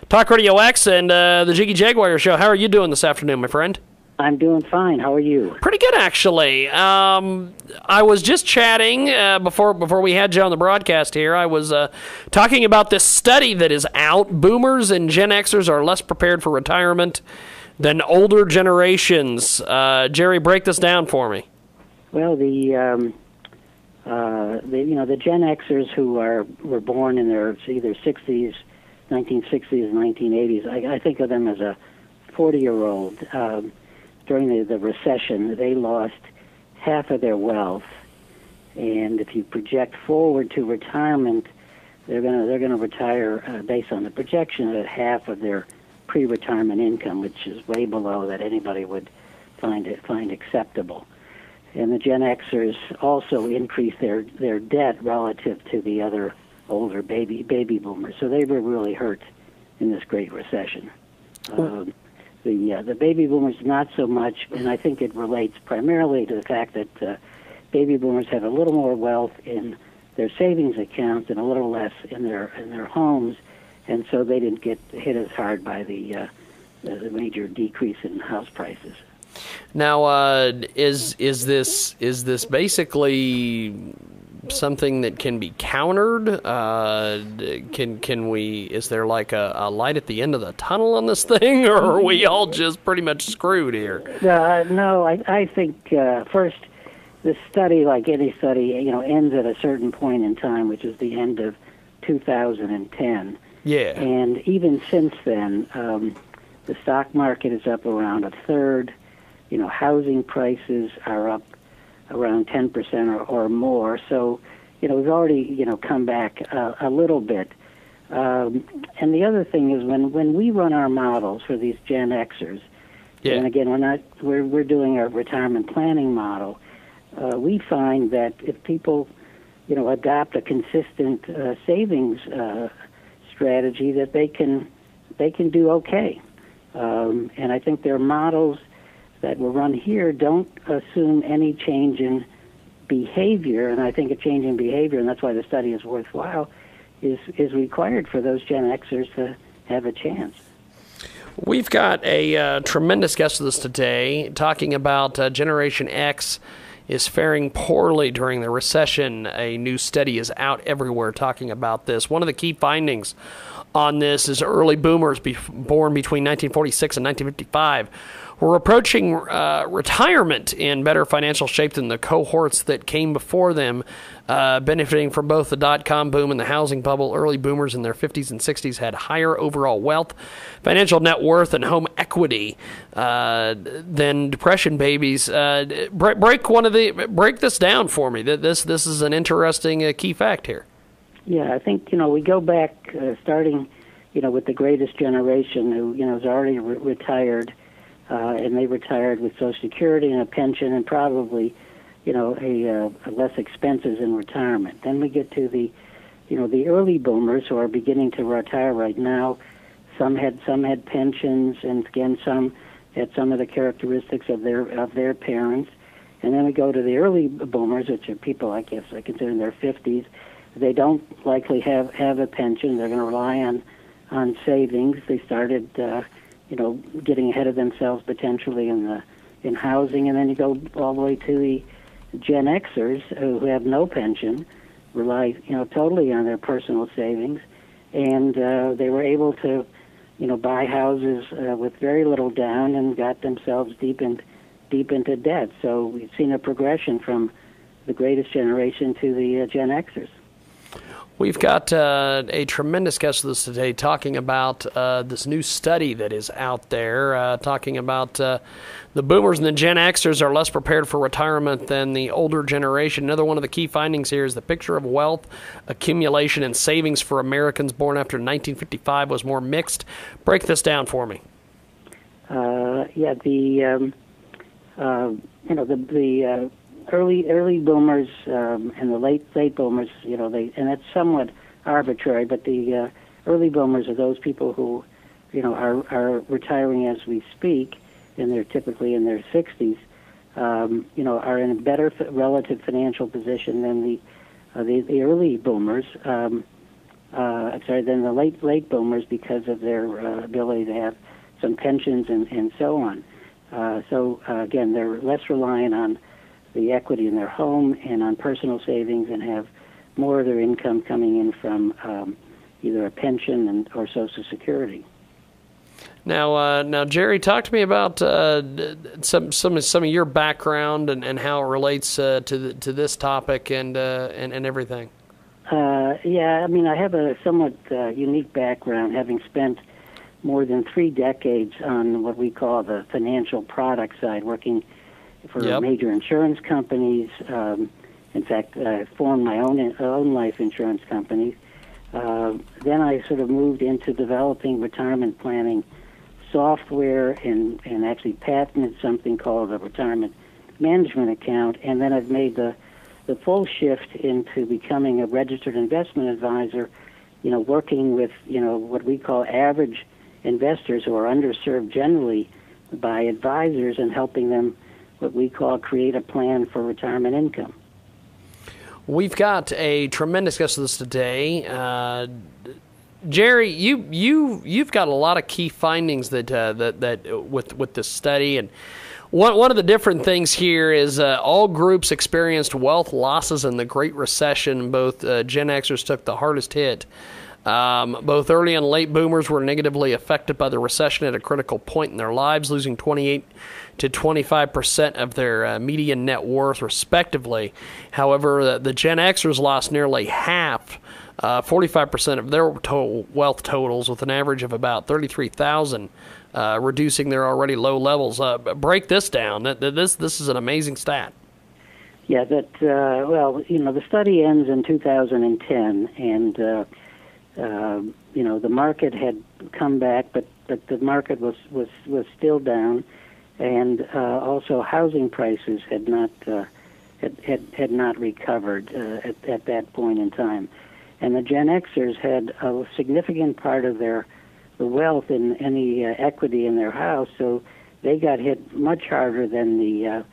Talk Radio X and the Jiggy Jaguar Show. How are you doing this afternoon, my friend? I'm doing fine. How are you? Pretty good, actually. I was just chatting before we had you on the broadcast here. I was talking about this study that is out. Boomers and Gen Xers are less prepared for retirement than older generations. Jerry, break this down for me. Well, the Gen Xers who were born in their either 60s, 1960s, and 1980s. I think of them as a 40-year-old. During the recession, they lost half of their wealth, and if you project forward to retirement, they're gonna retire based on the projection at half of their pre-retirement income, which is way below that anybody would find acceptable. And the Gen Xers also increased their debt relative to the other older baby boomers, so they were really hurt in this Great Recession. The baby boomers not so much, and I think it relates primarily to the fact that baby boomers have a little more wealth in their savings accounts and a little less in their homes, and so they didn't get hit as hard by the major decrease in house prices. Now, is this basically something that can be countered? Can we? Is there like a light at the end of the tunnel on this thing, or are we all just pretty much screwed here? No, I think first, this study, like any study, ends at a certain point in time, which is the end of 2010. Yeah. And even since then, the stock market is up around a third. Housing prices are up around 10% or more. So, we've already, come back a little bit. And the other thing is when we run our models for these Gen Xers, and again, we're doing a retirement planning model, we find that if people, adopt a consistent savings strategy, that they can do okay. And I think their models that were run here don't assume any change in behavior, and I think a change in behavior, and that's why the study is worthwhile, is required for those Gen Xers to have a chance. We've got a tremendous guest with us today talking about Generation X is faring poorly during the recession. A new study is out everywhere talking about this. One of the key findings on this is early boomers born between 1946 and 1955 were approaching retirement in better financial shape than the cohorts that came before them, benefiting from both the dot-com boom and the housing bubble. Early boomers in their 50s and 60s had higher overall wealth, financial net worth, and home equity than Depression babies. Break this down for me. This is an interesting key fact here. Yeah, I think we go back starting with the greatest generation who is already retired. And they retired with Social Security and a pension and probably, a less expenses in retirement. Then we get to the early boomers who are beginning to retire right now. Some had pensions, and again, some had some of the characteristics of their parents. And then we go to the early boomers, which are people I guess I consider in their 50s. They don't likely have a pension. They're going to rely on savings. They started getting ahead of themselves potentially in housing, and then you go all the way to the Gen Xers who have no pension, rely totally on their personal savings, and they were able to buy houses with very little down and got themselves deep into debt. So we've seen a progression from the greatest generation to the Gen Xers. We've got a tremendous guest with us today talking about this new study that is out there, talking about the boomers and the Gen Xers are less prepared for retirement than the older generation. Another one of the key findings here is the picture of wealth, accumulation, and savings for Americans born after 1955 was more mixed. Break this down for me. Early boomers and the late boomers, and that's somewhat arbitrary, but the early boomers are those people who, are retiring as we speak, and they're typically in their 60s, are in a better relative financial position than the early boomers. than the late boomers because of their ability to have some pensions and so on. Again, they're less reliant on the equity in their home and on personal savings, and have more of their income coming in from either a pension or Social Security. Now, Jerry, talk to me about some of your background and how it relates to this topic and everything. Yeah, I mean, I have a somewhat unique background, having spent more than 3 decades on what we call the financial product side, working for major insurance companies. In fact, I formed my own life insurance company. Then I sort of moved into developing retirement planning software and actually patented something called a retirement management account. And then I've made the full shift into becoming a registered investment advisor, working with, what we call average investors who are underserved generally by advisors, and helping them what we call create a plan for retirement income. We've got a tremendous guest with us today. Jerry, you've got a lot of key findings that with this study, and one of the different things here is all groups experienced wealth losses in the Great Recession. Both Gen Xers took the hardest hit. Both early and late boomers were negatively affected by the recession at a critical point in their lives, losing 28 to 25% of their median net worth, respectively. However, the Gen Xers lost nearly half, 45% of their total wealth totals, with an average of about $33,000, reducing their already low levels. Break this down. This is an amazing stat. Yeah, the study ends in 2010, and the market had come back, but the market was still down, and also housing prices had not recovered at that point in time, and the Gen Xers had a significant part of the wealth in any equity in their house, so they got hit much harder than the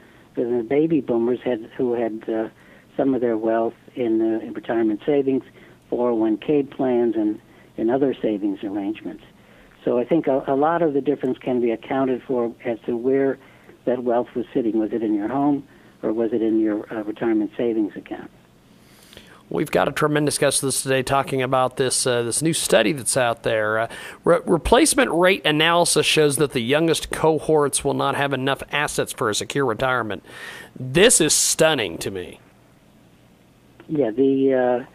baby boomers who had some of their wealth in retirement savings, 401k plans, and other savings arrangements. So I think a lot of the difference can be accounted for as to where that wealth was sitting. Was it in your home, or was it in your retirement savings account? We've got a tremendous guest with us today talking about this new study that's out there. Replacement rate analysis shows that the youngest cohorts will not have enough assets for a secure retirement. This is stunning to me. Yeah, the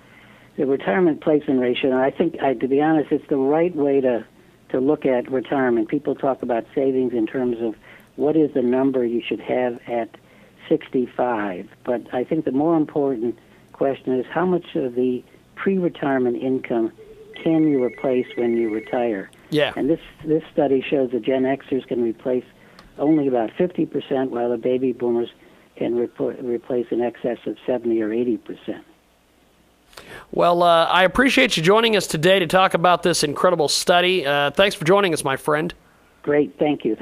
retirement placement ratio, I think, to be honest, it's the right way to look at retirement. People talk about savings in terms of what is the number you should have at 65. But I think the more important question is how much of the pre-retirement income can you replace when you retire? Yeah. And this study shows that Gen Xers can replace only about 50%, while the baby boomers can replace in excess of 70 or 80%. Well, I appreciate you joining us today to talk about this incredible study. Thanks for joining us, my friend. Great. Thank you.